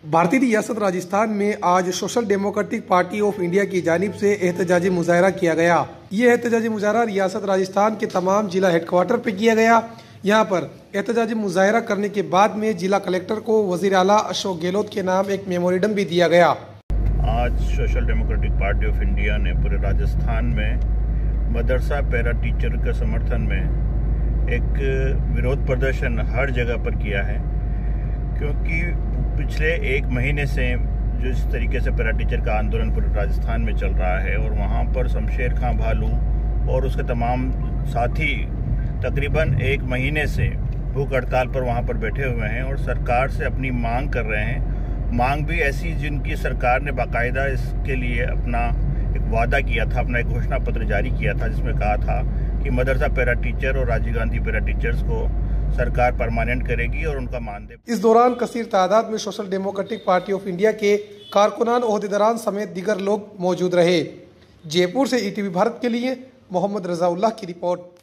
भारतीय रियासत राजस्थान में आज social democratic party of India की जानिब से एहतजाजी मुजाहरा किया गया। ये एहतजाजी मुजाहरा रियासत राजस्थान के तमाम जिला हेडक्वार्टर पे किया गया। यहाँ पर एहतजाजी मुजाहरा करने के बाद में जिला कलेक्टर को वजीर आला अशोक गहलोत के नाम एक मेमोरेंडम भी दिया गया। आज social democratic party of India ने पूरे राजस्थान में मदरसा पैरा टीचर के समर्थन में एक विरोध प्रदर्शन हर जगह पर किया है, क्योंकि पिछले एक महीने से जो इस तरीके से पैरा टीचर का आंदोलन पूरे राजस्थान में चल रहा है और वहाँ पर शमशेर खां भालू और उसके तमाम साथी तकरीबन एक महीने से भूख हड़ताल पर वहाँ पर बैठे हुए हैं और सरकार से अपनी मांग कर रहे हैं। मांग भी ऐसी जिनकी सरकार ने बाकायदा इसके लिए अपना एक वादा किया था, अपना एक घोषणा पत्र जारी किया था, जिसमें कहा था कि मदरसा पैरा टीचर और राजीव गांधी पैरा टीचर्स को सरकार परमानेंट करेगी और उनका मानदेय। इस दौरान कसीर तादाद में social democratic party of India के कारकुनान, ओहदेदारान समेत दीगर लोग मौजूद रहे। जयपुर से ईटीवी भारत के लिए मोहम्मद रजाउल्लाह की रिपोर्ट।